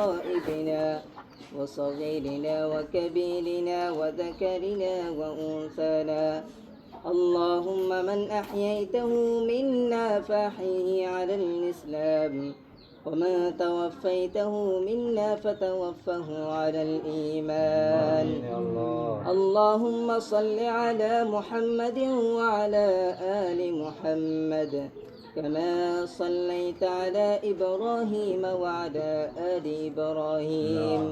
وغائبنا وصغيرنا وكبيرنا وذكرنا وأنثانا. اللهم من أحييته منا فأحيه على الإسلام ومن توفيته منا فتوفه على الإيمان. اللهم صل على محمد وعلى آل محمد كما صليت على إبراهيم وعلى آل إبراهيم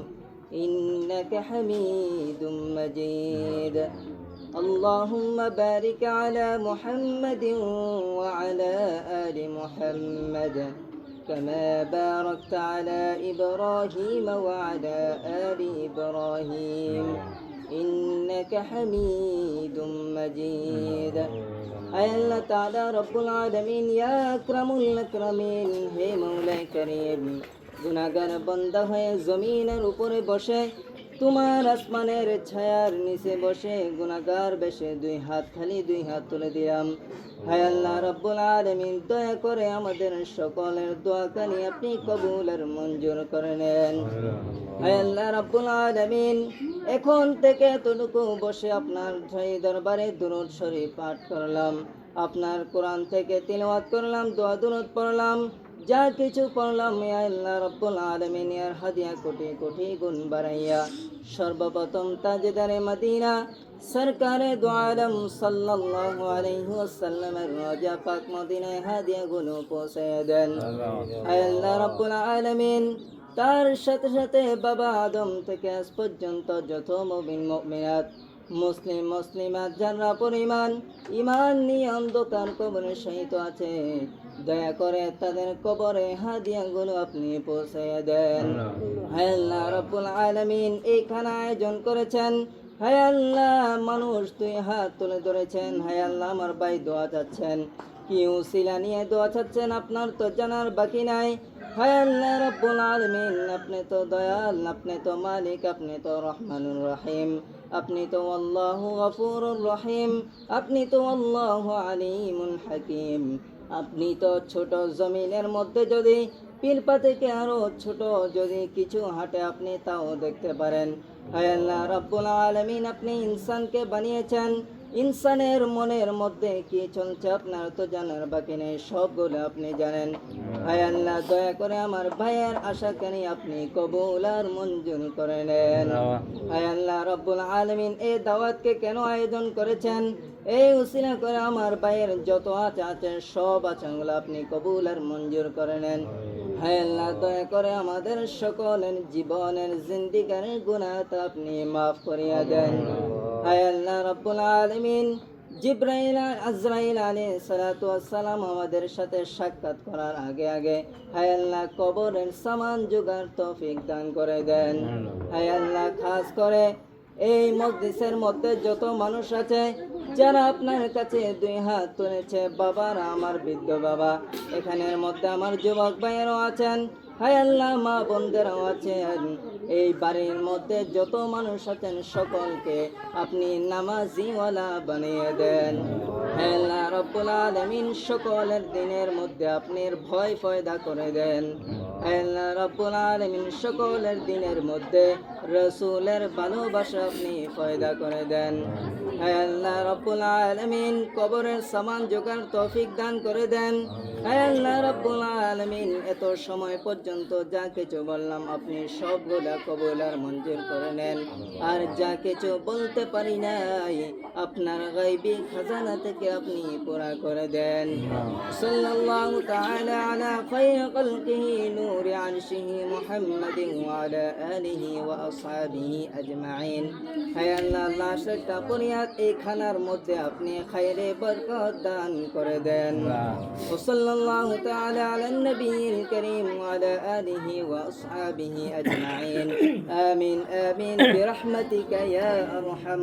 إنك حميد مجيد. اللهم بارك على محمد وعلى آل محمد كما باركت على إبراهيم وعلى آل إبراهيم إنك حميد مجيد. আল্লাহ তাআলা রব্বুল আলামিন ইয়া আকরামুল আকরামিন, হে মওলাই করিম, গুনাহগার বান্দা হয়ে জমিনের উপরে বসে তোমার আসমানের ছায়ার নিচে বসে গুনাহগার বেশে দুই হাত তুলে দিলাম। হায় আল্লাহ রব্বুল আলামিন, দয়া করে আমাদের সকলের দোয়া কানি আপনি কবুল আর মঞ্জুর করে নেন। হায় আল্লাহ রব্বুল আলামিন, এখন থেকে এতটুকু বসে আপনার দরবারে দুরূদ শরীফ পাঠ করলাম, আপনার কোরআন থেকে তিলাওয়াত করলাম, দোয়া দুরূদ পড়লাম, যা কিছু পড়লাম ইয়া আল্লাহ রব্বুল আলামিন এর হাদিয়া কোটি কোটি গুণ বাড়াইয়া সর্বপ্রথম তাজদারে মদিনা সরকারে দু আলম সাল্লাল্লাহু আলাইহি ওয়াসাল্লামের রওজা পাক মদিনায় হাদিয়া গুলো পৌঁছে দেন। আয় আল্লাহ রব্বুল আলামিন, তার সাথে সাথে বাবা আদম থেকে আজ পর্যন্ত যত মুমিন মুমিনাত মুসলিম মুসলিমাত যারা পরিমাণ ঈমান নিয়ে অন্ধকার কবরে শহীদ আছে, দয়া করে তাদের কবরে হাদিয়াগুলো আপনি পৌঁছে দেন। হায় আল্লাহ রব্বুল আলামিন, এইখানে আয়োজন করেছেন, হায় আল্লাহ মানুষ দুই হাত তুলে ধরেছেন, হায় আল্লাহ আমার ভাই দোয়া চাচ্ছেন, কি উসিলা নিয়ে দোয়া চাচ্ছেন আপনার তো জানার বাকি নাই। হায় আল্লাহ রব্বুল আলামিন, আপনি তো দয়াল, আপনি তো মালিক, আপনি তো রহমানুর রহিম, আপনি তো আল্লাহু গফুরুর রহিম, আপনি তো আল্লাহু আলিমুল হাকিম। আপনি তো ছোট জমিনের মধ্যে যদি পিলপা থেকে আরো ছোট যদি কিছু হাঁটে আপনি তাও দেখতে পারেন। হায় আল্লাহ রব্বুল আলামিন, আপনি ইনসানকে বানিয়েছেন, ইনসানের মনের মধ্যে কি চলছে আপনার তো জানার বাকি নেই, সবগুলো আপনি জানেন। হায় আল্লাহ, দয়া করে আমার ভাইয়ের আশাকারী আপনি কবুল আর মঞ্জুর করে নেন। হায় আল্লাহ রব্বুল আলামিন, এই দাওয়াতকে কেন আয়োজন করেছেন, এই উসিলা করে আমার ভাইয়ের যত আশা আছে সব আশাগুলো আপনি কবুল আর মঞ্জুর করে নেন। হায় আল্লাহ, দয়া করে আমাদের সকলের জীবনের জিন্দিগার গুনাহ আপনি মাফ করিয়া দেন। হায় আল্লাহ রব্বুল আলামিন, জিবরাইল আজরাইল আলাইহিস সালাতু ওয়াস সালাম আমাদের সাথে সাক্ষাৎ করার আগে আগে হায় আল্লাহ কবরের সামান জোগাড় তৌফিক দান করে দেন। হায় আল্লাহ, খাস করে এই মজলিসের মধ্যে যত মানুষ আছে যারা আপনার কাছে দুই হাত তুলেছে, বাবারা, আমার বৃদ্ধ বাবা, এখানের মধ্যে আমার যুবক ভাইয়েরাও আছেন, হায় আল্লাহ মা বোনদেরও আছেন, এই বাড়ির মধ্যে যত মানুষ আছেন সকলকে আপনি নামাজিওয়ালা বানিয়ে দেন। হায় আল্লাহ রব্বুল আলামিন, সকলের দিনের মধ্যে আপনি ভয় পয়দা করে দেন। হায় আল্লাহ রব্বুল আলামিন, সকলের দিনের মধ্যে রাসূলের ভালোবাসা আপনি পয়দা করে দেন। হায় আল্লাহ রব্বুল আলামিন, কবরের সামান জোগাড় তৌফিক দান করে দেন। হায় আল্লাহ রব্বুল আলামিন, এত সময় পর্যন্ত যা কিছু বললাম আপনি সবগুলা কবুল আর মঞ্জুর করে নেন, আর যা কিছু বলতে পারি নাই আপনার গায়বী খাজানা থেকে আপনি পুরা করে দেন। সাল্লাল্লাহু তাআলা আলা খায়রি খালকিহি নূরি আরশিহি মুহাম্মাদিন ওয়া আলা আলিহি ওয়া আসহাবিহি আজমাইন। হায় আল্লাহ, লাশটা পরিয়াত এই খানার মধ্যে আপনি খায়রে বরকত দান করে দেন। সাল্লাল্লাহু তাআলা আলা নবিয়িল কারীম ওয়া আলা আলিহি ওয়া আসহাবিহি আজমাইন। আমিন আমিন বিরহমাতিকা ইয়া আরহামার